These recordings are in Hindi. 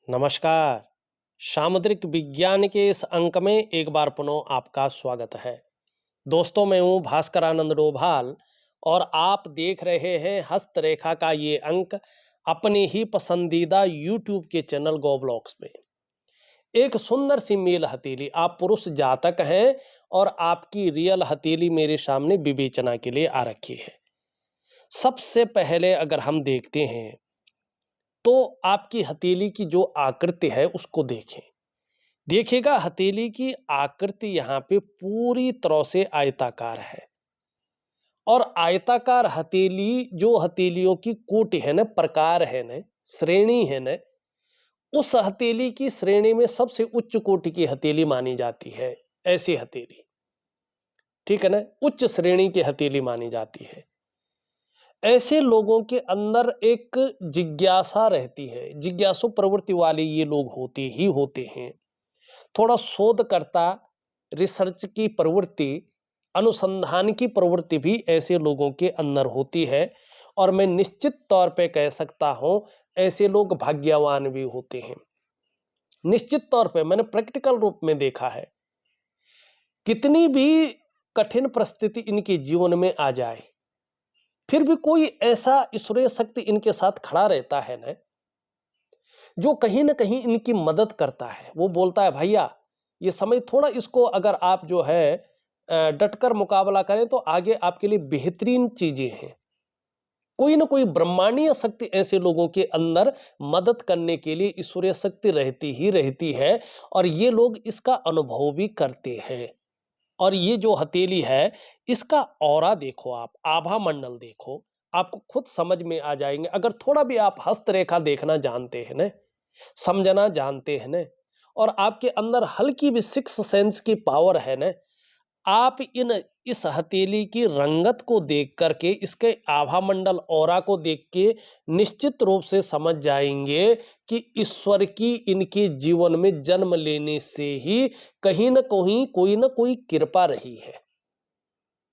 नमस्कार। सामुद्रिक विज्ञान के इस अंक में एक बार पुनः आपका स्वागत है। दोस्तों, मैं हूँ भास्कर आनंद डोभाल और आप देख रहे हैं हस्तरेखा का ये अंक अपने ही पसंदीदा यूट्यूब के चैनल गो ब्लॉग्स में। एक सुंदर सी मेल हथेली, आप पुरुष जातक हैं और आपकी रियल हथेली मेरे सामने विवेचना के लिए आ रखी है। सबसे पहले अगर हम देखते हैं तो आपकी हथेली की जो आकृति है उसको देखें। देखिएगा हथेली की आकृति यहाँ पे पूरी तरह से आयताकार है और आयताकार हथेली जो हथेलियों की कोटि है ना, प्रकार है ना, श्रेणी है ना, उस हथेली की श्रेणी में सबसे उच्च कोटि की हथेली मानी जाती है। ऐसी हथेली, ठीक है ना, उच्च श्रेणी की हथेली मानी जाती है। ऐसे लोगों के अंदर एक जिज्ञासा रहती है, जिज्ञासु प्रवृत्ति वाले ये लोग होते ही होते हैं। थोड़ा शोधकर्ता, रिसर्च की प्रवृत्ति, अनुसंधान की प्रवृत्ति भी ऐसे लोगों के अंदर होती है और मैं निश्चित तौर पे कह सकता हूं ऐसे लोग भाग्यवान भी होते हैं। निश्चित तौर पे मैंने प्रैक्टिकल रूप में देखा है। कितनी भी कठिन परिस्थिति इनके जीवन में आ जाए, फिर भी कोई ऐसा ईश्वरीय शक्ति इनके साथ खड़ा रहता है ना, जो कहीं ना कहीं इनकी मदद करता है। वो बोलता है भैया ये समय थोड़ा इसको अगर आप जो है डटकर मुकाबला करें तो आगे आपके लिए बेहतरीन चीजें हैं। कोई ना कोई ब्रह्मांडीय शक्ति ऐसे लोगों के अंदर मदद करने के लिए ईश्वरीय शक्ति रहती ही रहती है और ये लोग इसका अनुभव भी करते हैं। और ये जो हथेली है इसका ऑरा देखो, आप आभा मंडल देखो, आपको खुद समझ में आ जाएंगे। अगर थोड़ा भी आप हस्तरेखा देखना जानते हैं ना, समझना जानते हैं ना, और आपके अंदर हल्की भी सिक्स सेंस की पावर है ना, आप इस हथेली की रंगत को देख करके, इसके आभा मंडल ऑरा को देख के निश्चित रूप से समझ जाएंगे कि ईश्वर की इनके जीवन में जन्म लेने से ही कहीं ना कहीं कोई ना कोई कृपा रही है।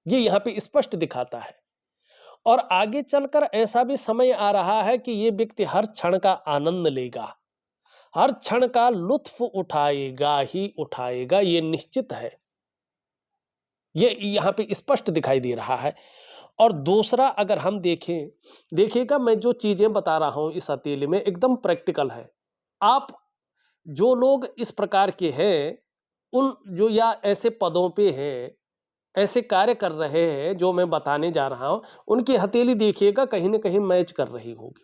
ये यहाँ पे स्पष्ट दिखाता है। और आगे चलकर ऐसा भी समय आ रहा है कि ये व्यक्ति हर क्षण का आनंद लेगा, हर क्षण का लुत्फ उठाएगा ही उठाएगा, ये निश्चित है। ये यहाँ पे स्पष्ट दिखाई दे रहा है। और दूसरा अगर हम देखें, देखिएगा मैं जो चीजें बता रहा हूं इस हथेली में एकदम प्रैक्टिकल है। आप जो लोग इस प्रकार के हैं, उन जो या ऐसे पदों पे हैं, ऐसे कार्य कर रहे हैं जो मैं बताने जा रहा हूं, उनकी हथेली देखिएगा कहीं ना कहीं मैच कर रही होगी।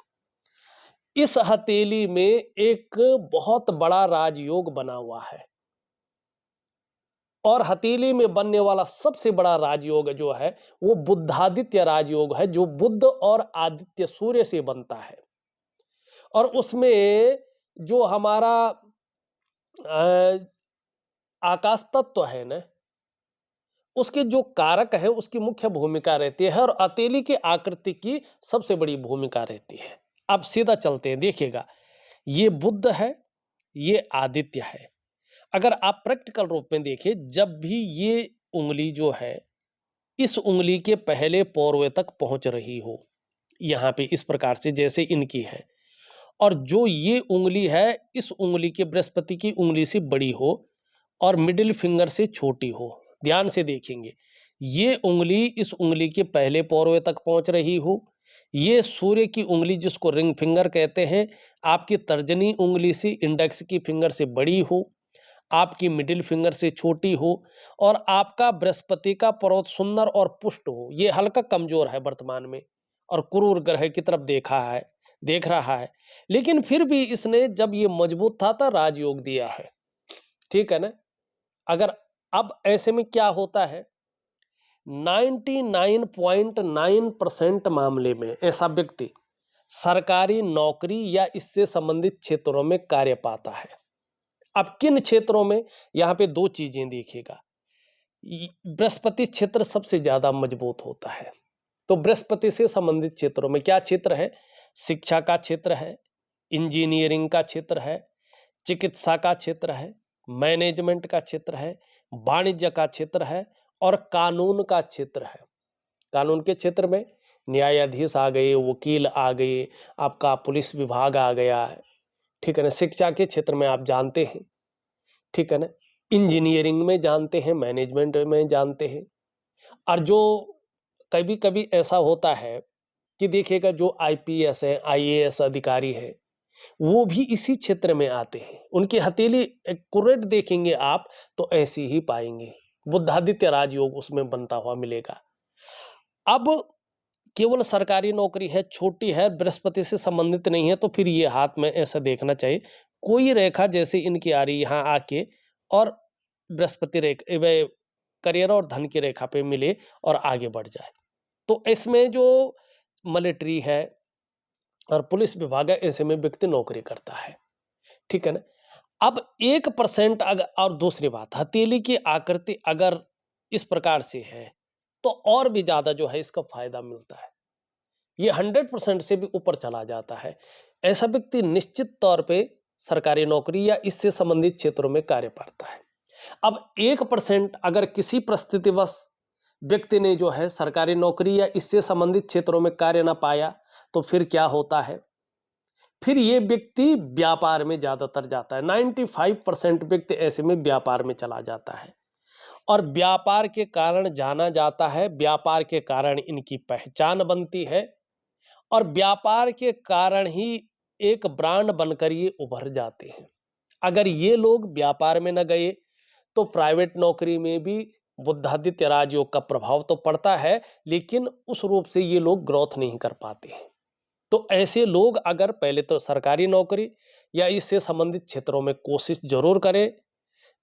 इस हथेली में एक बहुत बड़ा राजयोग बना हुआ है और हथेली में बनने वाला सबसे बड़ा राजयोग जो है वो बुद्धादित्य राजयोग है, जो बुद्ध और आदित्य सूर्य से बनता है। और उसमें जो हमारा अ, आकाश तत्व है ना, उसके जो कारक है उसकी मुख्य भूमिका रहती है और हथेली की आकृति की सबसे बड़ी भूमिका रहती है। अब सीधा चलते हैं, देखिएगा ये बुद्ध है, ये आदित्य है। अगर आप प्रैक्टिकल रूप में देखिए, जब भी ये उंगली जो है इस उंगली के पहले पोरवे तक पहुंच रही हो, यहां पे इस प्रकार से जैसे इनकी है, और जो ये उंगली है इस उंगली के बृहस्पति की उंगली से बड़ी हो और मिडिल फिंगर से छोटी हो, ध्यान से देखेंगे, ये उंगली इस उंगली के पहले पोरवे तक पहुंच रही हो, ये सूर्य की उंगली जिसको रिंग फिंगर कहते हैं आपकी तर्जनी उंगली से, इंडेक्स की फिंगर से बड़ी हो, आपकी मिडिल फिंगर से छोटी हो, और आपका बृहस्पति का पर्वत सुंदर और पुष्ट हो। ये हल्का कमजोर है वर्तमान में और क्रूर ग्रह की तरफ देख रहा है, लेकिन फिर भी इसने जब ये मजबूत था तो राजयोग दिया है, ठीक है ना। अगर अब ऐसे में क्या होता है, 99.9% मामले में ऐसा व्यक्ति सरकारी नौकरी या इससे संबंधित क्षेत्रों में कार्य पाता है। अब किन क्षेत्रों में, यहां पे दो चीजें देखिएगा। बृहस्पति क्षेत्र सबसे ज्यादा मजबूत होता है, तो बृहस्पति से संबंधित क्षेत्रों में क्या क्षेत्र है, शिक्षा का क्षेत्र है, इंजीनियरिंग का क्षेत्र है, चिकित्सा का क्षेत्र है, मैनेजमेंट का क्षेत्र है, वाणिज्य का क्षेत्र है और कानून का क्षेत्र है। कानून के क्षेत्र में न्यायाधीश आ गए, वकील आ गए, आपका पुलिस विभाग आ गया है, ठीक है ना, शिक्षा के क्षेत्र में आप जानते हैं, ठीक है ना, इंजीनियरिंग में जानते हैं, मैनेजमेंट में जानते हैं। और जो कभी कभी ऐसा होता है कि देखिएगा जो आईपीएस है, आईएएस अधिकारी है, वो भी इसी क्षेत्र में आते हैं। उनकी हथेली एक्यूरेट देखेंगे आप तो ऐसी ही पाएंगे, बुद्धादित्य राजयोग उसमें बनता हुआ मिलेगा। अब केवल सरकारी नौकरी है, छोटी है, बृहस्पति से संबंधित नहीं है, तो फिर ये हाथ में ऐसा देखना चाहिए कोई रेखा जैसे इनकी आ रही यहाँ आके और बृहस्पति रेखा करियर और धन की रेखा पे मिले और आगे बढ़ जाए, तो इसमें जो मिलिट्री है और पुलिस विभाग है, ऐसे में व्यक्ति नौकरी करता है, ठीक है ना। अब 1% अगर, और दूसरी बात, हथेली की आकृति अगर इस प्रकार से है तो और भी ज्यादा जो है इसका फायदा मिलता है, ये 100% से भी ऊपर चला जाता है। ऐसा व्यक्ति निश्चित तौर पे सरकारी नौकरी या इससे संबंधित क्षेत्रों में कार्य पाता है। अब 1% अगर किसी परिस्थितिवश व्यक्ति ने जो है सरकारी नौकरी या इससे संबंधित क्षेत्रों में कार्य ना पाया, तो फिर क्या होता है, फिर ये व्यक्ति व्यापार में ज्यादातर जाता है। 95% व्यक्ति ऐसे में व्यापार में चला जाता है और व्यापार के कारण जाना जाता है, व्यापार के कारण इनकी पहचान बनती है और व्यापार के कारण ही एक ब्रांड बनकर ये उभर जाते हैं। अगर ये लोग व्यापार में न गए तो प्राइवेट नौकरी में भी बुद्धादित्य राजयोग का प्रभाव तो पड़ता है, लेकिन उस रूप से ये लोग ग्रोथ नहीं कर पाते हैं। तो ऐसे लोग अगर पहले तो सरकारी नौकरी या इससे संबंधित क्षेत्रों में कोशिश जरूर करें,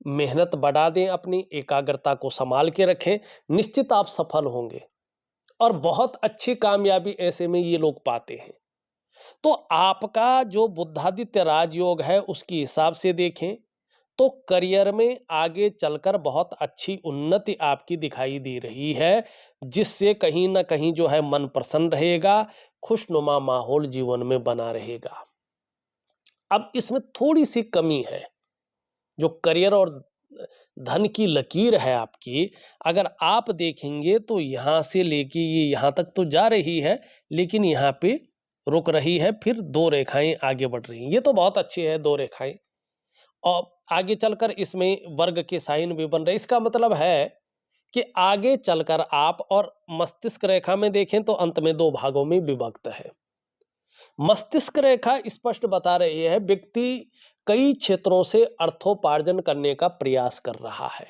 मेहनत बढ़ा दें, अपनी एकाग्रता को संभाल के रखें, निश्चित आप सफल होंगे और बहुत अच्छी कामयाबी ऐसे में ये लोग पाते हैं। तो आपका जो बुद्धादित्य राजयोग है उसके हिसाब से देखें तो करियर में आगे चलकर बहुत अच्छी उन्नति आपकी दिखाई दे रही है, जिससे कहीं ना कहीं जो है मन प्रसन्न रहेगा, खुशनुमा माहौल जीवन में बना रहेगा। अब इसमें थोड़ी सी कमी है, जो करियर और धन की लकीर है आपकी, अगर आप देखेंगे तो यहां से लेके ये यहां तक तो जा रही है, लेकिन यहाँ पे रुक रही है, फिर दो रेखाएं आगे बढ़ रही हैं। ये तो बहुत अच्छी है दो रेखाएं, और आगे चलकर इसमें वर्ग के साइन भी बन रहे। इसका मतलब है कि आगे चलकर आप, और मस्तिष्क रेखा में देखें तो अंत में दो भागों में विभक्त है। मस्तिष्क रेखा स्पष्ट बता रही है व्यक्ति कई क्षेत्रों से अर्थोपार्जन करने का प्रयास कर रहा है,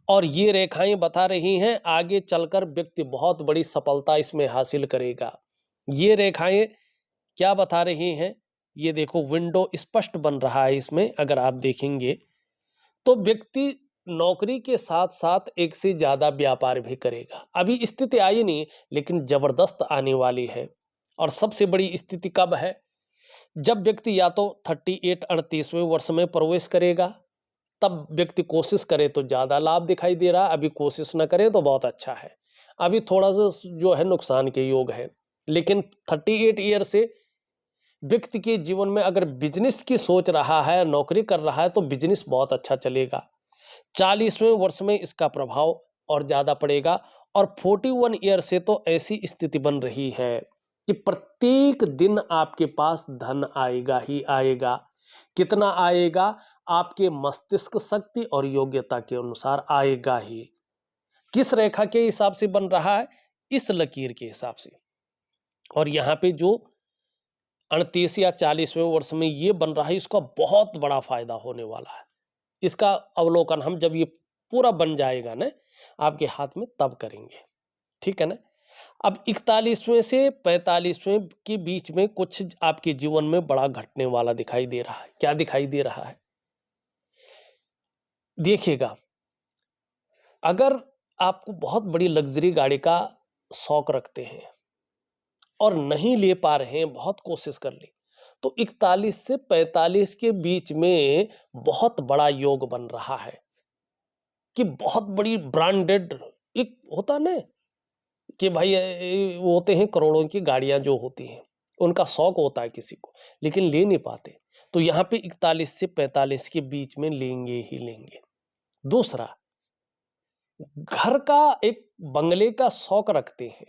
और ये रेखाएं बता रही हैं आगे चलकर व्यक्ति बहुत बड़ी सफलता इसमें हासिल करेगा। ये रेखाएं क्या बता रही हैं, ये देखो विंडो स्पष्ट बन रहा है इसमें, अगर आप देखेंगे तो व्यक्ति नौकरी के साथ साथ एक से ज्यादा व्यापार भी करेगा। अभी स्थिति आई नहीं, लेकिन जबरदस्त आने वाली है। और सबसे बड़ी स्थिति कब है, जब व्यक्ति या तो 38-38वें वर्ष में प्रवेश करेगा, तब व्यक्ति कोशिश करे तो ज्यादा लाभ दिखाई दे रहा है, अभी कोशिश न करे तो बहुत अच्छा है। अभी थोड़ा सा जो है नुकसान के योग है, लेकिन 38 ईयर से व्यक्ति के जीवन में अगर बिजनेस की सोच रहा है, नौकरी कर रहा है, तो बिजनेस बहुत अच्छा चलेगा। 40वें वर्ष में इसका प्रभाव और ज्यादा पड़ेगा, और 41 ईयर से तो ऐसी स्थिति बन रही है कि प्रत्येक दिन आपके पास धन आएगा ही आएगा। कितना आएगा, आपके मस्तिष्क शक्ति और योग्यता के अनुसार आएगा ही। किस रेखा के हिसाब से बन रहा है, इस लकीर के हिसाब से। और यहाँ पे जो 38 या 40वें वर्ष में ये बन रहा है, इसका बहुत बड़ा फायदा होने वाला है। इसका अवलोकन हम जब ये पूरा बन जाएगा ना आपके हाथ में, तब करेंगे, ठीक है ना। अब 41वें से 45वें के बीच में कुछ आपके जीवन में बड़ा घटने वाला दिखाई दे रहा है। क्या दिखाई दे रहा है, देखिएगा, अगर आपको बहुत बड़ी लग्जरी गाड़ी का शौक रखते हैं और नहीं ले पा रहे हैं, बहुत कोशिश कर ली, तो 41 से 45 के बीच में बहुत बड़ा योग बन रहा है कि बहुत बड़ी ब्रांडेड, एक होता ना कि भाई वो होते हैं करोड़ों की गाड़ियां जो होती हैं, उनका शौक होता है किसी को, लेकिन ले नहीं पाते, तो यहाँ पे 41 से 45 के बीच में लेंगे ही लेंगे। दूसरा, घर का एक बंगले का शौक रखते हैं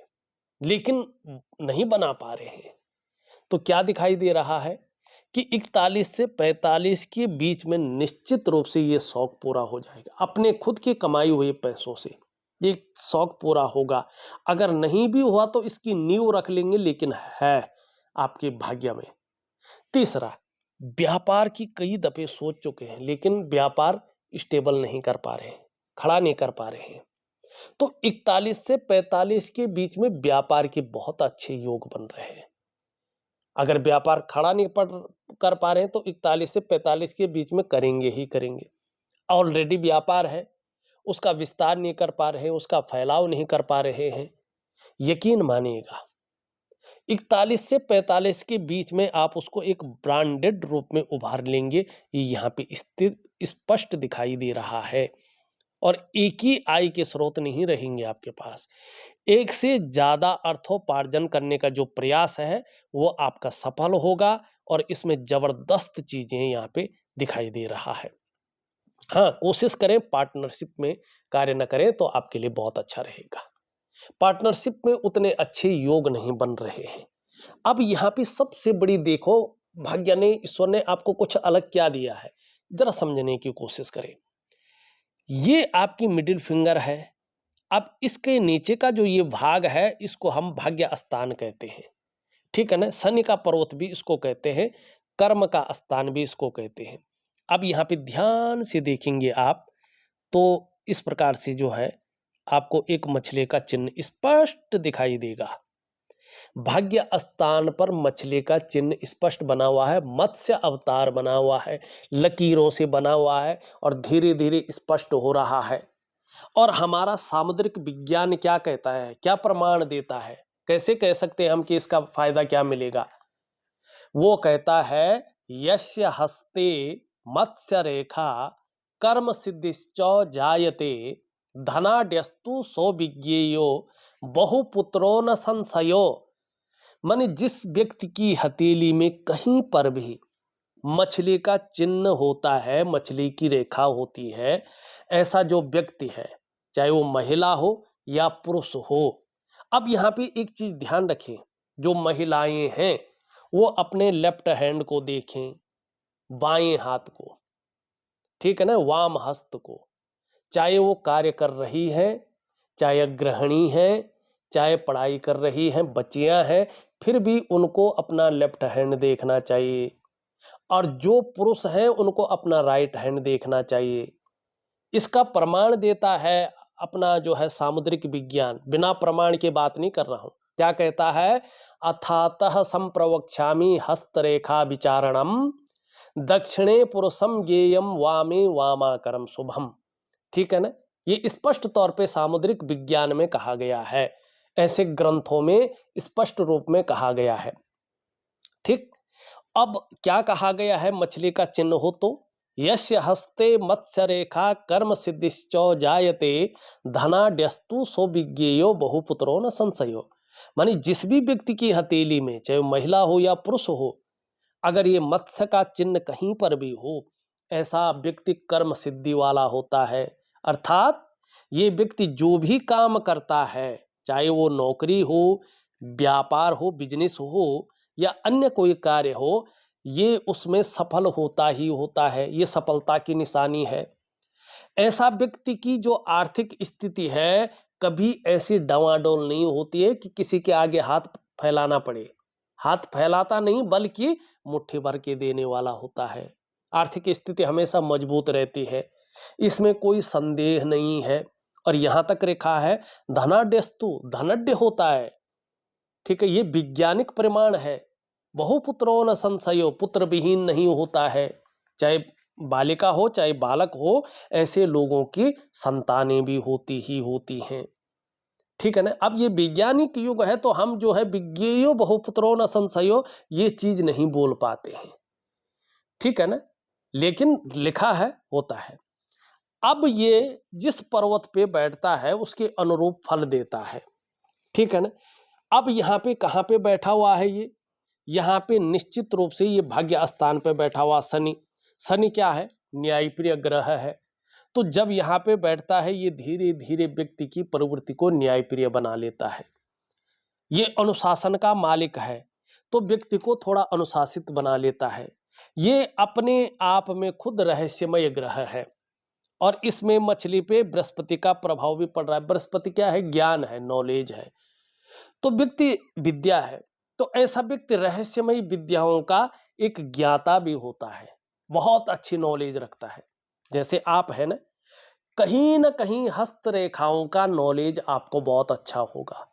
लेकिन नहीं बना पा रहे हैं, तो क्या दिखाई दे रहा है कि 41 से 45 के बीच में निश्चित रूप से ये शौक पूरा हो जाएगा। अपने खुद की कमाई हुए पैसों से ये शौक पूरा होगा। अगर नहीं भी हुआ तो इसकी नींव रख लेंगे, लेकिन है आपके भाग्य में। तीसरा, व्यापार की कई दफे सोच चुके हैं, लेकिन व्यापार स्टेबल नहीं कर पा रहे हैं, खड़ा नहीं कर पा रहे हैं। तो 41 से 45 के बीच में व्यापार के बहुत अच्छे योग बन रहे हैं। अगर व्यापार खड़ा नहीं कर पा रहे हैं तो 41 से 45 के बीच में करेंगे ही करेंगे। ऑलरेडी व्यापार है, उसका विस्तार नहीं कर पा रहे हैं, उसका फैलाव नहीं कर पा रहे हैं। यकीन मानिएगा 41 से 45 के बीच में आप उसको एक ब्रांडेड रूप में उभार लेंगे। ये यहाँ पे स्थित स्पष्ट दिखाई दे रहा है। और एक ही आय के स्रोत नहीं रहेंगे आपके पास, एक से ज्यादा अर्थोपार्जन करने का जो प्रयास है वो आपका सफल होगा। और इसमें जबरदस्त चीजें यहाँ पे दिखाई दे रहा है। हाँ, कोशिश करें पार्टनरशिप में कार्य न करें तो आपके लिए बहुत अच्छा रहेगा। पार्टनरशिप में उतने अच्छे योग नहीं बन रहे हैं। अब यहाँ पे सबसे बड़ी देखो, भाग्य ने, ईश्वर ने आपको कुछ अलग क्या दिया है, जरा समझने की कोशिश करें। ये आपकी मिडिल फिंगर है। अब इसके नीचे का जो ये भाग है इसको हम भाग्य स्थान कहते हैं, ठीक है ना। शनि का पर्वत भी इसको कहते हैं, कर्म का स्थान भी इसको कहते हैं। अब यहाँ पे ध्यान से देखेंगे आप तो इस प्रकार से जो है आपको एक मछली का चिन्ह स्पष्ट दिखाई देगा। भाग्य स्थान पर मछली का चिन्ह स्पष्ट बना हुआ है, मत्स्य अवतार बना हुआ है, लकीरों से बना हुआ है और धीरे धीरे स्पष्ट हो रहा है। और हमारा सामुद्रिक विज्ञान क्या कहता है, क्या प्रमाण देता है, कैसे कह सकते हैं हम कि इसका फायदा क्या मिलेगा। वो कहता है यस्य हस्ते मत्स्य रेखा कर्म सिद्धिश्च जायते धनाढ्यस्तु सौविज्ञेयो बहुपुत्रो न संशयो। माने जिस व्यक्ति की हथेली में कहीं पर भी मछली का चिन्ह होता है, मछली की रेखा होती है, ऐसा जो व्यक्ति है, चाहे वो महिला हो या पुरुष हो। अब यहाँ पे एक चीज ध्यान रखें, जो महिलाएं हैं वो अपने लेफ्ट हैंड को देखें, बाएं हाथ को, ठीक है ना, वाम हस्त को। चाहे वो कार्य कर रही है, चाहे गृहिणी है, चाहे पढ़ाई कर रही हैं, बच्चियां हैं, फिर भी उनको अपना लेफ्ट हैंड देखना चाहिए। और जो पुरुष हैं उनको अपना राइट हैंड देखना चाहिए। इसका प्रमाण देता है अपना जो है सामुद्रिक विज्ञान, बिना प्रमाण के बात नहीं कर रहा हूं। क्या कहता है, अथातः संप्रवक्ष्यामि हस्तरेखा विचारणम दक्षिणे पुरुषम ज्ञेयम वामे वामाकरम शुभम। ठीक है ना, ये स्पष्ट तौर पे सामुद्रिक विज्ञान में कहा गया है, ऐसे ग्रंथों में स्पष्ट रूप में कहा गया है। ठीक, अब क्या कहा गया है, मछली का चिन्ह हो तो यस्य हस्ते मत्स्य रेखा कर्म सिद्धिश्च जायते धनाढ्यस्तु सौविज्ञेयो बहुपुत्रो न संशयो। मानी जिस भी व्यक्ति की हथेली में, चाहे महिला हो या पुरुष हो, अगर ये मत्स्य का चिन्ह कहीं पर भी हो, ऐसा व्यक्ति कर्म सिद्धि वाला होता है। अर्थात ये व्यक्ति जो भी काम करता है, चाहे वो नौकरी हो, व्यापार हो, बिजनेस हो या अन्य कोई कार्य हो, ये उसमें सफल होता ही होता है। ये सफलता की निशानी है। ऐसा व्यक्ति की जो आर्थिक स्थिति है कभी ऐसी डावाडोल नहीं होती है कि किसी के आगे हाथ फैलाना पड़े। हाथ फैलाता नहीं बल्कि मुट्ठी भर के देने वाला होता है। आर्थिक स्थिति हमेशा मजबूत रहती है, इसमें कोई संदेह नहीं है। और यहां तक रेखा है धनाढ्यस्तु, धनाढ्य होता है, ठीक है, ये वैज्ञानिक प्रमाण है। बहुपुत्रो न संशयो, पुत्र विहीन नहीं होता है। चाहे बालिका हो चाहे बालक हो, ऐसे लोगों की संतानें भी होती ही होती हैं। ठीक है ना। अब ये वैज्ञानिक युग है तो हम जो है विज्ञेयो बहुपुत्रो न संशयो ये चीज नहीं बोल पाते हैं, ठीक है ना, लेकिन लिखा है, होता है। अब ये जिस पर्वत पे बैठता है उसके अनुरूप फल देता है, ठीक है ना। अब यहाँ पे कहाँ पे बैठा हुआ है ये, यहाँ पे निश्चित रूप से ये भाग्य स्थान पे बैठा हुआ शनि। शनि क्या है, न्यायप्रिय ग्रह है। तो जब यहाँ पे बैठता है ये धीरे धीरे व्यक्ति की प्रवृत्ति को न्यायप्रिय बना लेता है। ये अनुशासन का मालिक है तो व्यक्ति को थोड़ा अनुशासित बना लेता है। ये अपने आप में खुद रहस्यमय ग्रह है और इसमें मछली पे बृहस्पति का प्रभाव भी पड़ रहा है। बृहस्पति क्या है? ज्ञान है, नॉलेज है। तो व्यक्ति विद्या है, तो ऐसा व्यक्ति रहस्यमयी विद्याओं का एक ज्ञाता भी होता है, बहुत अच्छी नॉलेज रखता है। जैसे आप है ना कहीं हस्तरेखाओं का नॉलेज आपको बहुत अच्छा होगा।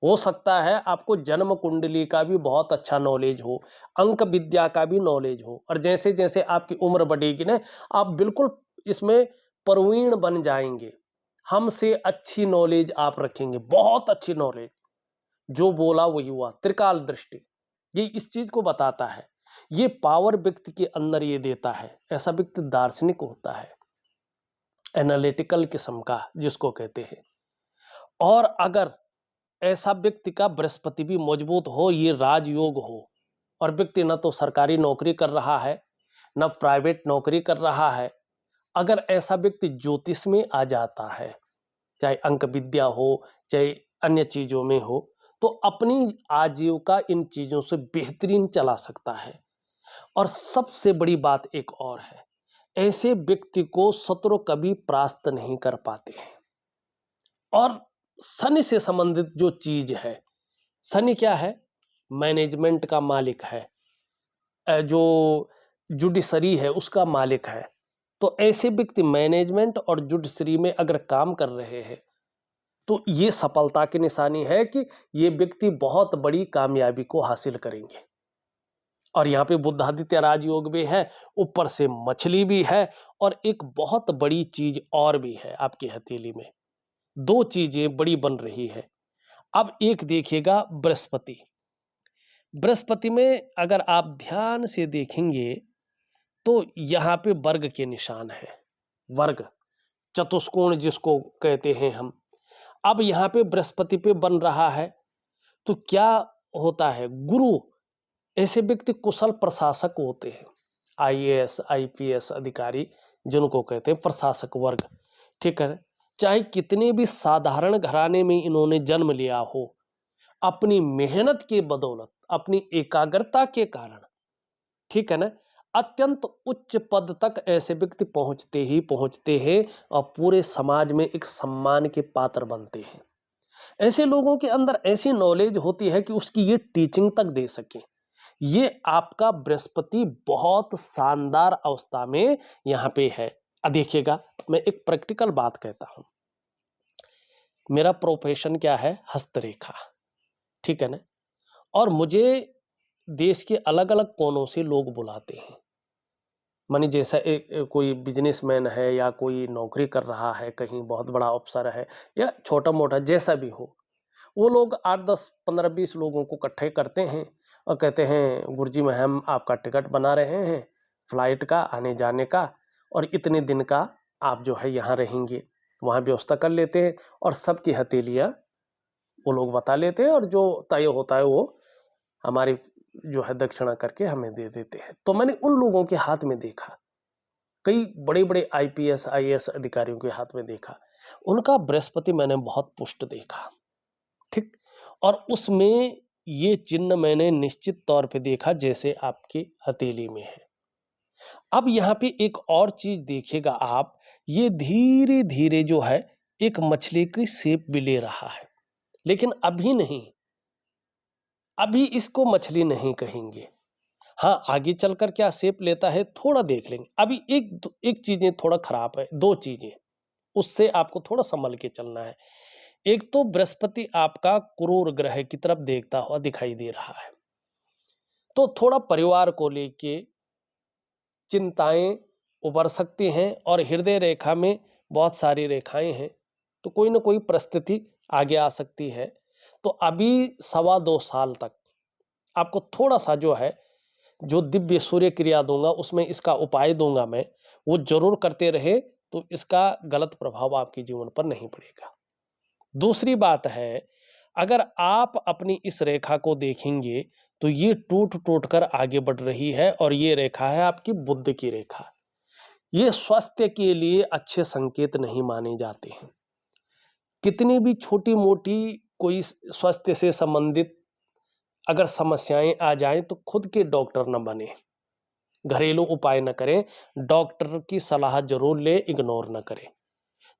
हो सकता है आपको जन्म कुंडली का भी बहुत अच्छा नॉलेज हो, अंक विद्या का भी नॉलेज हो, और जैसे जैसे आपकी उम्र बढ़ेगी ना, आप बिल्कुल इसमें प्रवीण बन जाएंगे। हमसे अच्छी नॉलेज आप रखेंगे, बहुत अच्छी नॉलेज। जो बोला वही हुआ, त्रिकाल दृष्टि ये इस चीज को बताता है। ये पावर व्यक्ति के अंदर ये देता है। ऐसा व्यक्ति दार्शनिक होता है, एनालिटिकल किस्म का जिसको कहते हैं। और अगर ऐसा व्यक्ति का बृहस्पति भी मजबूत हो, ये राजयोग हो, और व्यक्ति न तो सरकारी नौकरी कर रहा है, न प्राइवेट नौकरी कर रहा है, अगर ऐसा व्यक्ति ज्योतिष में आ जाता है, चाहे अंक विद्या हो, चाहे अन्य चीजों में हो, तो अपनी आजीविका इन चीजों से बेहतरीन चला सकता है। और सबसे बड़ी बात एक और है, ऐसे व्यक्ति को शत्रु कभी परास्त नहीं कर पाते हैं। और शनि से संबंधित जो चीज है, शनि क्या है? मैनेजमेंट का मालिक है, जो जुडिशरी है उसका मालिक है। तो ऐसे व्यक्ति मैनेजमेंट और जुडिशरी में अगर काम कर रहे हैं, तो ये सफलता की निशानी है कि ये व्यक्ति बहुत बड़ी कामयाबी को हासिल करेंगे। और यहाँ पे बुद्धादित्य राजयोग भी है, ऊपर से मछली भी है, और एक बहुत बड़ी चीज और भी है आपकी हथेली में। दो चीजें बड़ी बन रही है। अब एक देखिएगा बृहस्पति। बृहस्पति में अगर आप ध्यान से देखेंगे तो यहाँ पे वर्ग के निशान है। वर्ग, चतुष्कोण जिसको कहते हैं हम। अब यहाँ पे बृहस्पति पे बन रहा है, तो क्या होता है? गुरु, ऐसे व्यक्ति कुशल प्रशासक होते हैं। आईएएस आईपीएस अधिकारी जिनको कहते हैं प्रशासक वर्ग, ठीक है। चाहे कितने भी साधारण घराने में इन्होंने जन्म लिया हो, अपनी मेहनत के बदौलत, अपनी एकाग्रता के कारण, ठीक है ना, अत्यंत उच्च पद तक ऐसे व्यक्ति पहुंचते हैं और पूरे समाज में एक सम्मान के पात्र बनते हैं। ऐसे लोगों के अंदर ऐसी नॉलेज होती है कि उसकी ये टीचिंग तक दे सके। ये आपका बृहस्पति बहुत शानदार अवस्था में यहां पे है। अब देखिएगा, मैं एक प्रैक्टिकल बात कहता हूं। मेरा प्रोफेशन क्या है? हस्तरेखा, ठीक है ना। और मुझे देश के अलग अलग कोनों से लोग बुलाते हैं। मानी जैसा एक कोई बिजनेसमैन है, या कोई नौकरी कर रहा है, कहीं बहुत बड़ा अफसर है, या छोटा मोटा जैसा भी हो, वो लोग 8 10 15 20 लोगों को इकट्ठे करते हैं और कहते हैं, गुरुजी में हम आपका टिकट बना रहे हैं फ्लाइट का आने जाने का, और इतने दिन का आप जो है यहाँ रहेंगे, वहाँ व्यवस्था कर लेते हैं, और सबकी हथेलियाँ वो लोग बता लेते हैं, और जो तय होता है वो हमारी जो है दक्षिणा करके हमें दे देते हैं। तो मैंने उन लोगों के हाथ में देखा, कई बड़े बड़े आईपीएस आईएएस अधिकारियों के हाथ में देखा, उनका बृहस्पति मैंने बहुत पुष्ट देखा, ठीक। और उसमें ये चिन्ह मैंने निश्चित तौर पे देखा जैसे आपकी हथेली में है। अब यहाँ पे एक और चीज देखिएगा आप, ये धीरे धीरे जो है एक मछली की शेप भी ले रहा है, लेकिन अभी नहीं, अभी इसको मछली नहीं कहेंगे। हाँ, आगे चलकर क्या शेप लेता है थोड़ा देख लेंगे। अभी एक चीजें थोड़ा खराब है, दो चीजें, उससे आपको थोड़ा संभल के चलना है। एक तो बृहस्पति आपका क्रूर ग्रह की तरफ देखता हुआ दिखाई दे रहा है, तो थोड़ा परिवार को लेके चिंताएं उभर सकती हैं, और हृदय रेखा में बहुत सारी रेखाएं हैं, तो कोई ना कोई परिस्थिति आगे आ सकती है। तो अभी 1.25 साल तक आपको थोड़ा सा जो है, जो दिव्य सूर्य क्रिया दूंगा उसमें इसका उपाय दूंगा मैं, वो जरूर करते रहे, तो इसका गलत प्रभाव आपके जीवन पर नहीं पड़ेगा। दूसरी बात है, अगर आप अपनी इस रेखा को देखेंगे तो ये टूट टूट कर आगे बढ़ रही है, और ये रेखा है आपकी बुध की रेखा। ये स्वास्थ्य के लिए अच्छे संकेत नहीं माने जाते हैं। कितनी भी छोटी मोटी कोई स्वास्थ्य से संबंधित अगर समस्याएं आ जाएं, तो खुद के डॉक्टर न बने, घरेलू उपाय न करें, डॉक्टर की सलाह जरूर ले, इग्नोर न करें।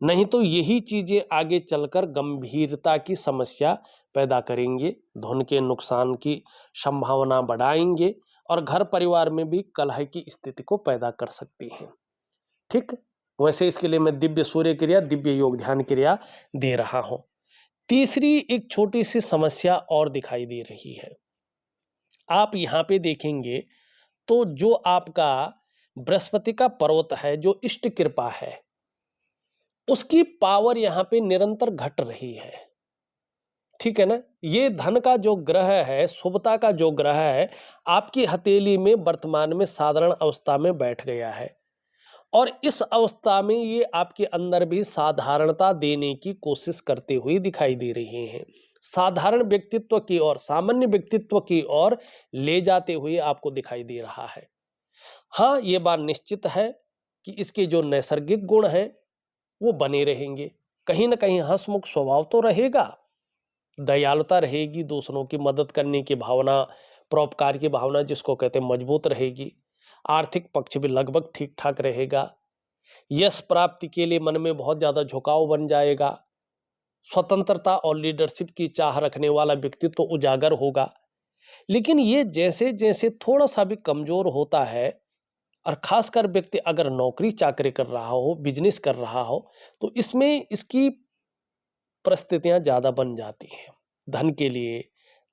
नहीं तो यही चीजें आगे चलकर गंभीरता की समस्या पैदा करेंगे, धन के नुकसान की संभावना बढ़ाएंगे और घर परिवार में भी कलह की स्थिति को पैदा कर सकती हैं। ठीक, वैसे इसके लिए मैं दिव्य सूर्य क्रिया, दिव्य योग ध्यान क्रिया दे रहा हूं। तीसरी एक छोटी सी समस्या और दिखाई दे रही है। आप यहां पे देखेंगे तो जो आपका बृहस्पति का पर्वत है, जो इष्ट कृपा है, उसकी पावर यहां पे निरंतर घट रही है। ठीक है ना? ये धन का जो ग्रह है, शुभता का जो ग्रह है, आपकी हथेली में वर्तमान में साधारण अवस्था में बैठ गया है और इस अवस्था में ये आपके अंदर भी साधारणता देने की कोशिश करते हुए दिखाई दे रहे हैं। साधारण व्यक्तित्व की ओर, सामान्य व्यक्तित्व की ओर ले जाते हुए आपको दिखाई दे रहा है। हाँ, ये बात निश्चित है कि इसके जो नैसर्गिक गुण हैं वो बने रहेंगे। कहीं ना कहीं हंसमुख स्वभाव तो रहेगा, दयालुता रहेगी, दूसरों की मदद करने की भावना, परोपकार की भावना जिसको कहते हैं, मजबूत रहेगी। आर्थिक पक्ष भी लगभग ठीक ठाक रहेगा। यश प्राप्ति के लिए मन में बहुत ज्यादा झुकाव बन जाएगा। स्वतंत्रता और लीडरशिप की चाह रखने वाला व्यक्तित्व तो उजागर होगा। लेकिन ये जैसे जैसे थोड़ा सा भी कमजोर होता है, और खासकर व्यक्ति अगर नौकरी चाकरी कर रहा हो, बिजनेस कर रहा हो, तो इसमें इसकी परिस्थितियां ज्यादा बन जाती हैं। धन के लिए,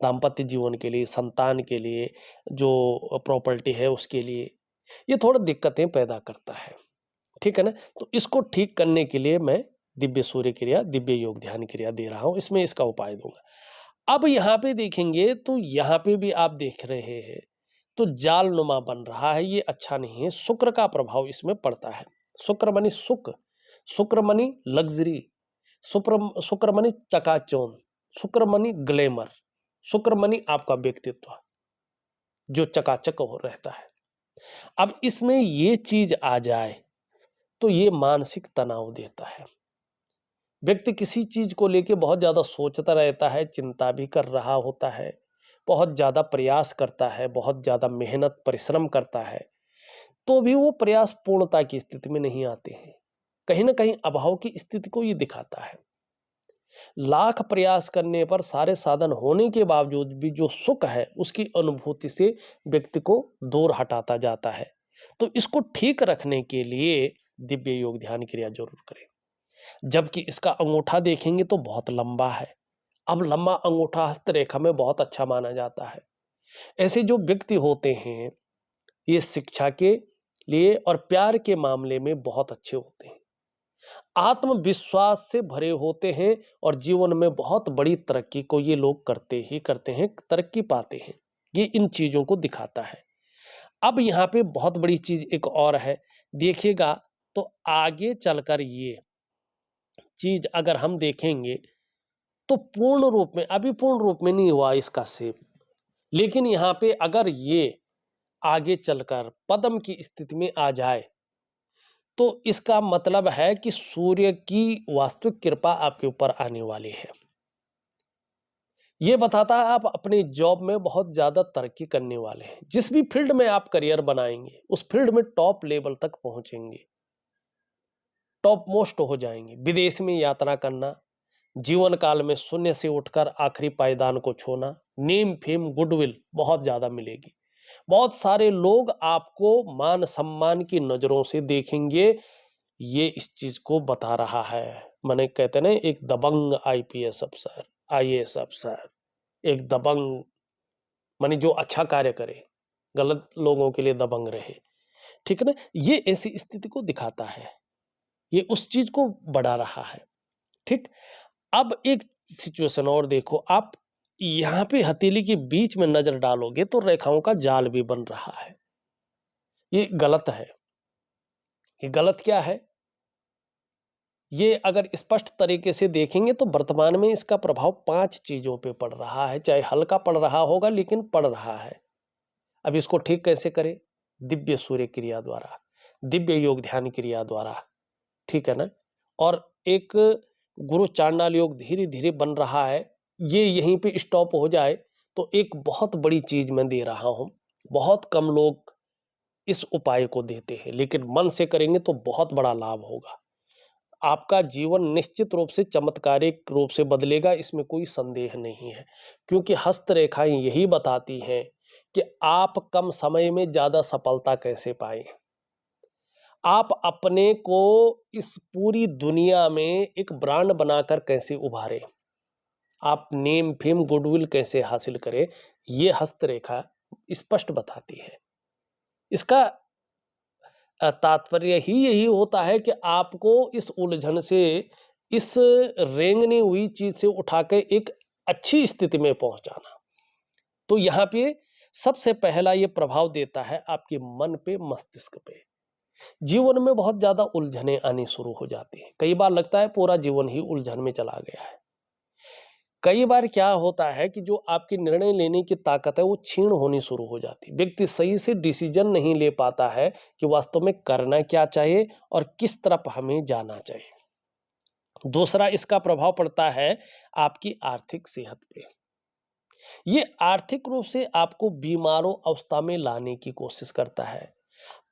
दाम्पत्य जीवन के लिए, संतान के लिए, जो प्रॉपर्टी है उसके लिए ये थोड़ा दिक्कतें पैदा करता है। ठीक है ना? तो इसको ठीक करने के लिए मैं दिव्य सूर्य क्रिया, दिव्य योग ध्यान क्रिया दे रहा हूं, इसमें इसका उपाय दूंगा। अब यहां पे देखेंगे तो यहां पे भी आप देख रहे हैं तो जाल नुमा बन रहा है, ये अच्छा नहीं है। शुक्र का प्रभाव इसमें पड़ता है। शुक्र मनी सुख, शुक्र मनी लग्जरी, शुक्र मनी चकाचौंध, शुक्र मनी ग्लैमर, शुक्र मनी आपका व्यक्तित्व जो चकाचक हो रहता है। अब इसमें ये चीज आ जाए तो ये मानसिक तनाव देता है। व्यक्ति किसी चीज को लेके बहुत ज्यादा सोचता रहता है, चिंता भी कर रहा होता है, बहुत ज्यादा प्रयास करता है, बहुत ज्यादा मेहनत परिश्रम करता है, तो भी वो प्रयास पूर्णता की स्थिति में नहीं आते हैं। कहीं ना कहीं अभाव की स्थिति को ये दिखाता है। लाख प्रयास करने पर, सारे साधन होने के बावजूद भी जो सुख है उसकी अनुभूति से व्यक्ति को दूर हटाता जाता है। तो इसको ठीक रखने के लिए दिव्य योग ध्यान क्रिया जरूर करें। जबकि इसका अंगूठा देखेंगे तो बहुत लंबा है। अब लंबा अंगूठा हस्तरेखा में बहुत अच्छा माना जाता है। ऐसे जो व्यक्ति होते हैं ये शिक्षा के लिए और प्यार के मामले में बहुत अच्छे होते हैं, आत्मविश्वास से भरे होते हैं और जीवन में बहुत बड़ी तरक्की को ये लोग करते ही करते हैं, तरक्की पाते हैं। ये इन चीजों को दिखाता है। अब यहाँ पे बहुत बड़ी चीज एक और है, देखिएगा तो आगे चलकर ये चीज अगर हम देखेंगे तो पूर्ण रूप में, अभी पूर्ण रूप में नहीं हुआ इसका सेप, लेकिन यहाँ पे अगर ये आगे चलकर पद्म की स्थिति में आ जाए तो इसका मतलब है कि सूर्य की वास्तविक कृपा आपके ऊपर आने वाली है। यह बताता है आप अपनी जॉब में बहुत ज्यादा तरक्की करने वाले हैं। जिस भी फील्ड में आप करियर बनाएंगे उस फील्ड में टॉप लेवल तक पहुंचेंगे, टॉप मोस्ट हो जाएंगे। विदेश में यात्रा करना, जीवन काल में शून्य से उठकर आखिरी पायदान को छूना, नेम फेम गुडविल बहुत ज्यादा मिलेगी। बहुत सारे लोग आपको मान सम्मान की नजरों से देखेंगे। ये इस चीज को बता रहा है। मैंने कहते ना, एक दबंग आईपीएस अफसर, आईएएस अफसर, एक दबंग माने जो अच्छा कार्य करे, गलत लोगों के लिए दबंग रहे। ठीक है ना? ये ऐसी स्थिति को दिखाता है, ये उस चीज को बढ़ा रहा है। ठीक, अब एक सिचुएशन और देखो, आप यहां पे हथेली के बीच में नजर डालोगे तो रेखाओं का जाल भी बन रहा है। ये गलत है। ये गलत क्या है? ये अगर स्पष्ट तरीके से देखेंगे तो वर्तमान में इसका प्रभाव 5 चीजों पे पड़ रहा है, चाहे हल्का पड़ रहा होगा लेकिन पड़ रहा है। अब इसको ठीक कैसे करें? दिव्य सूर्य क्रिया द्वारा, दिव्य योग ध्यान क्रिया द्वारा। ठीक है ना? और एक गुरु चांडाल योग धीरे धीरे बन रहा है, ये यहीं पे स्टॉप हो जाए तो एक बहुत बड़ी चीज मैं दे रहा हूं। बहुत कम लोग इस उपाय को देते हैं, लेकिन मन से करेंगे तो बहुत बड़ा लाभ होगा। आपका जीवन निश्चित रूप से चमत्कारिक रूप से बदलेगा, इसमें कोई संदेह नहीं है, क्योंकि हस्तरेखाएं यही बताती हैं कि आप कम समय में ज्यादा सफलता कैसे पाएं। आप अपने को इस पूरी दुनिया में एक ब्रांड बनाकर कैसे उभारें, आप नेम फेम गुडविल कैसे हासिल करें, ये हस्तरेखा स्पष्ट बताती है। इसका तात्पर्य ही यही होता है कि आपको इस उलझन से, इस रेंगनी हुई चीज से उठा के एक अच्छी स्थिति में पहुंचाना। तो यहाँ पे सबसे पहला ये प्रभाव देता है आपके मन पे, मस्तिष्क पे। जीवन में बहुत ज्यादा उलझने आनी शुरू हो जाती है, कई बार लगता है पूरा जीवन ही उलझन में चला गया है। कई बार क्या होता है कि जो आपकी निर्णय लेने की ताकत है वो क्षीण होनी शुरू हो जाती है। व्यक्ति सही से डिसीजन नहीं ले पाता है कि वास्तव में करना क्या चाहिए और किस तरफ हमें जाना चाहिए। दूसरा इसका प्रभाव पड़ता है आपकी आर्थिक सेहत पे। ये आर्थिक रूप से आपको बीमारों अवस्था में लाने की कोशिश करता है,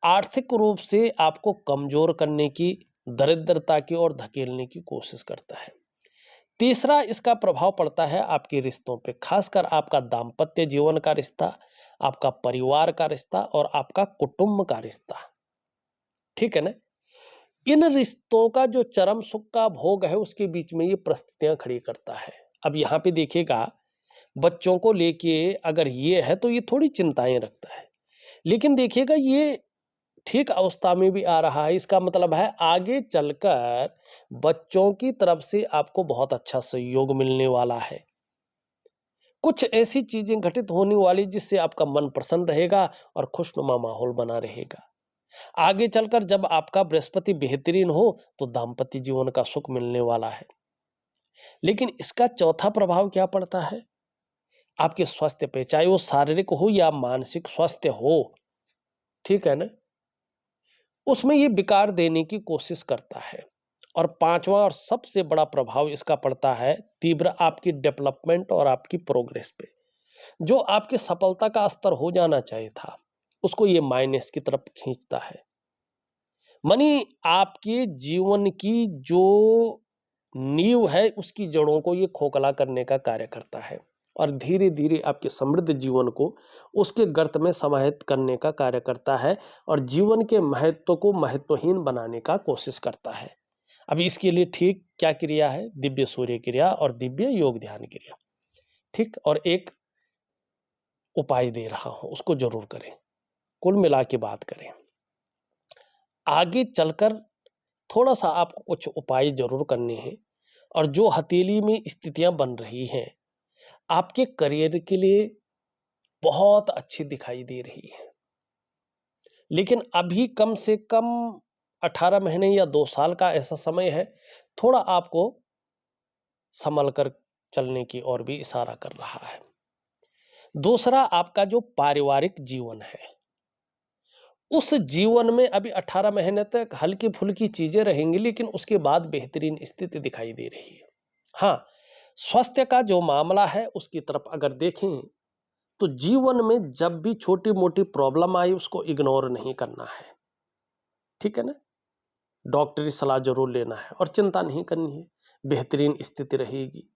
आर्थिक रूप से आपको कमजोर करने की, दरिद्रता की ओर धकेलने की कोशिश करता है। तीसरा इसका प्रभाव पड़ता है आपके रिश्तों पे, खासकर आपका दाम्पत्य जीवन का रिश्ता, आपका परिवार का रिश्ता और आपका कुटुंब का रिश्ता। ठीक है ना? इन रिश्तों का जो चरम सुख का भोग है उसके बीच में ये परिस्थितियां खड़ी करता है। अब यहाँ पे देखिएगा, बच्चों को लेके अगर ये है तो ये थोड़ी चिंताएं रखता है, लेकिन देखिएगा ये ठीक अवस्था में भी आ रहा है। इसका मतलब है आगे चलकर बच्चों की तरफ से आपको बहुत अच्छा सहयोग मिलने वाला है। कुछ ऐसी चीजें घटित होने वाली जिससे आपका मन प्रसन्न रहेगा और खुशनुमा माहौल बना रहेगा। आगे चलकर जब आपका बृहस्पति बेहतरीन हो तो दाम्पत्य जीवन का सुख मिलने वाला है। लेकिन इसका चौथा प्रभाव क्या पड़ता है आपके स्वास्थ्य पे, चाहे वो शारीरिक हो या मानसिक स्वास्थ्य हो। ठीक है ना? उसमें ये विकार देने की कोशिश करता है। और पांचवा और सबसे बड़ा प्रभाव इसका पड़ता है तीव्र आपकी डेवलपमेंट और आपकी प्रोग्रेस पे। जो आपकी सफलता का स्तर हो जाना चाहिए था उसको ये माइनस की तरफ खींचता है। मानी आपके जीवन की जो नींव है उसकी जड़ों को ये खोखला करने का कार्य करता है और धीरे धीरे आपके समृद्ध जीवन को उसके गर्त में समाहित करने का कार्य करता है और जीवन के महत्व को महत्वहीन बनाने का कोशिश करता है। अब इसके लिए ठीक क्या क्रिया है? दिव्य सूर्य क्रिया और दिव्य योग ध्यान क्रिया। ठीक, और एक उपाय दे रहा हूं, उसको जरूर करें। कुल मिला के बात करें, आगे चलकर थोड़ा सा आपको कुछ उपाय जरूर करने हैं और जो हथेली में स्थितियां बन रही हैं आपके करियर के लिए बहुत अच्छी दिखाई दे रही है, लेकिन अभी कम से कम 18 महीने या 2 साल का ऐसा समय है, थोड़ा आपको संभल कर चलने की ओर भी इशारा कर रहा है। दूसरा आपका जो पारिवारिक जीवन है, उस जीवन में अभी 18 महीने तक हल्की फुल्की चीजें रहेंगी, लेकिन उसके बाद बेहतरीन स्थिति दिखाई दे रही है। हाँ, स्वास्थ्य का जो मामला है उसकी तरफ अगर देखें तो जीवन में जब भी छोटी मोटी प्रॉब्लम आई उसको इग्नोर नहीं करना है। ठीक है ना? डॉक्टरी सलाह जरूर लेना है और चिंता नहीं करनी है, बेहतरीन स्थिति रहेगी।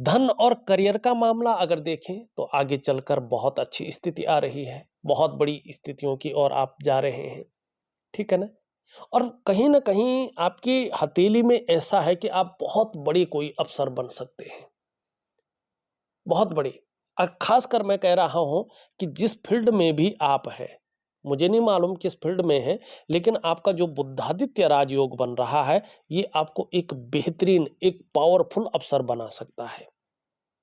धन और करियर का मामला अगर देखें तो आगे चलकर बहुत अच्छी स्थिति आ रही है, बहुत बड़ी स्थितियों की ओर आप जा रहे हैं। ठीक है ना? और कहीं ना कहीं आपकी हथेली में ऐसा है कि आप बहुत बड़ी कोई अफसर बन सकते हैं, बहुत बड़ी। और खासकर मैं कह रहा हूं कि जिस फील्ड में भी आप है, मुझे नहीं मालूम किस फील्ड में है, लेकिन आपका जो बुद्धादित्य राजयोग बन रहा है ये आपको एक बेहतरीन, एक पावरफुल अफसर बना सकता है।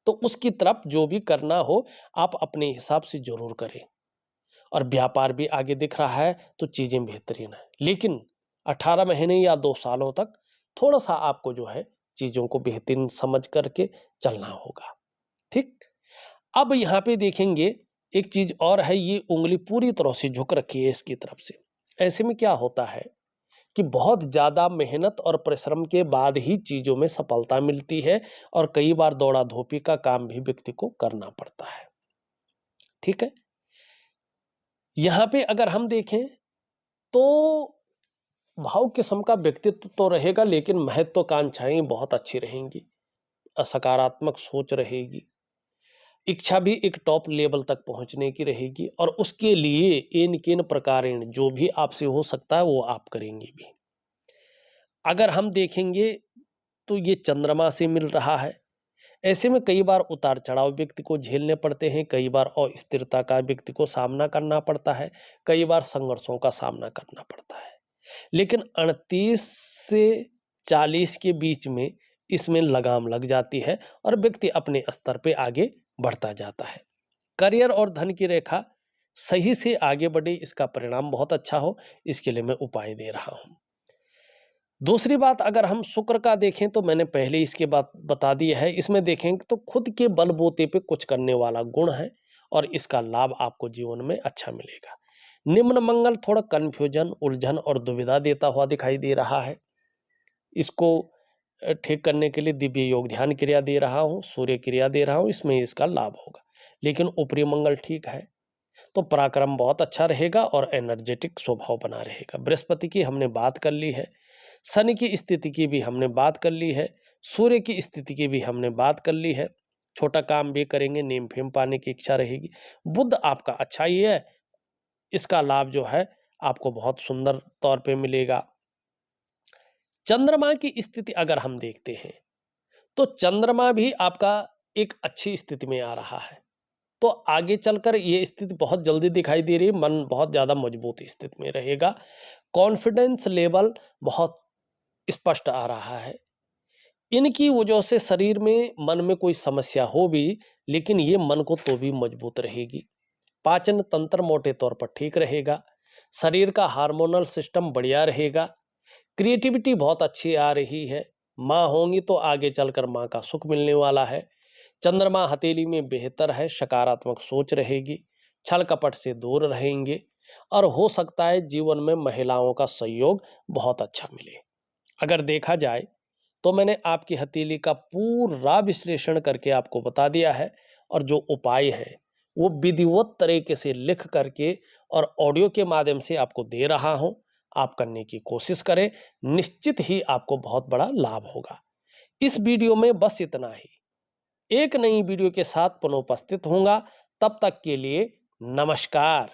तो उसकी तरफ जो भी करना हो आप अपने हिसाब से जरूर करें। और व्यापार भी आगे दिख रहा है तो चीजें बेहतरीन है, लेकिन 18 महीने या 2 सालों तक थोड़ा सा आपको जो है चीजों को बेहतरीन समझ करके चलना होगा। ठीक, अब यहाँ पे देखेंगे एक चीज और है, ये उंगली पूरी तरह से झुक रखी है इसकी तरफ से। ऐसे में क्या होता है कि बहुत ज्यादा मेहनत और परिश्रम के बाद ही चीजों में सफलता मिलती है और कई बार दौड़ा धोपी का काम भी व्यक्ति को करना पड़ता है। ठीक है? यहाँ पे अगर हम देखें तो भाव किस्म का व्यक्तित्व तो रहेगा, लेकिन महत्वाकांक्षाएं बहुत अच्छी रहेंगी, सकारात्मक सोच रहेगी, इच्छा भी एक टॉप लेवल तक पहुंचने की रहेगी और उसके लिए इन किन प्रकारेण जो भी आपसे हो सकता है वो आप करेंगे भी। अगर हम देखेंगे तो ये चंद्रमा से मिल रहा है। ऐसे में कई बार उतार चढ़ाव व्यक्ति को झेलने पड़ते हैं, कई बार अस्थिरता का व्यक्ति को सामना करना पड़ता है, कई बार संघर्षों का सामना करना पड़ता है। लेकिन 38 से 40 के बीच में इसमें लगाम लग जाती है और व्यक्ति अपने स्तर पे आगे बढ़ता जाता है। करियर और धन की रेखा सही से आगे बढ़े, इसका परिणाम बहुत अच्छा हो, इसके लिए मैं उपाय दे रहा हूं। दूसरी बात अगर हम शुक्र का देखें तो मैंने पहले इसके बात बता दी है। इसमें देखेंगे तो खुद के बलबूते पे कुछ करने वाला गुण है और इसका लाभ आपको जीवन में अच्छा मिलेगा। निम्न मंगल थोड़ा कंफ्यूजन, उलझन और दुविधा देता हुआ दिखाई दे रहा है। इसको ठीक करने के लिए दिव्य योग ध्यान क्रिया दे रहा हूँ, सूर्य क्रिया दे रहा हूँ, इसमें इसका लाभ होगा। लेकिन ऊपरी मंगल ठीक है तो पराक्रम बहुत अच्छा रहेगा और एनर्जेटिक स्वभाव बना रहेगा। बृहस्पति की हमने बात कर ली है, शनि की स्थिति की भी हमने बात कर ली है, सूर्य की स्थिति की भी हमने बात कर ली है। छोटा काम भी करेंगे, नेम फेम पाने की इच्छा रहेगी। बुध आपका अच्छा ही है, इसका लाभ जो है आपको बहुत सुंदर तौर पे मिलेगा। चंद्रमा की स्थिति अगर हम देखते हैं तो चंद्रमा भी आपका एक अच्छी स्थिति में आ रहा है, तो आगे चलकर ये स्थिति बहुत जल्दी दिखाई दे रही है। मन बहुत ज्यादा मजबूत स्थिति में रहेगा, कॉन्फिडेंस लेवल बहुत स्पष्ट आ रहा है। इनकी वजह से शरीर में मन में कोई समस्या हो भी, लेकिन ये मन को तो भी मजबूत रहेगी। पाचन तंत्र मोटे तौर पर ठीक रहेगा, शरीर का हार्मोनल सिस्टम बढ़िया रहेगा, क्रिएटिविटी बहुत अच्छी आ रही है। माँ होंगी तो आगे चलकर माँ का सुख मिलने वाला है। चंद्रमा हथेली में बेहतर है, सकारात्मक सोच रहेगी, छल कपट से दूर रहेंगे और हो सकता है जीवन में महिलाओं का सहयोग बहुत अच्छा मिले। अगर देखा जाए तो मैंने आपकी हथेली का पूरा विश्लेषण करके आपको बता दिया है और जो उपाय है वो विधिवत तरीके से लिख करके और ऑडियो के माध्यम से आपको दे रहा हूं। आप करने की कोशिश करें, निश्चित ही आपको बहुत बड़ा लाभ होगा। इस वीडियो में बस इतना ही। एक नई वीडियो के साथ पुनः उपस्थित होऊंगा, तब तक के लिए नमस्कार।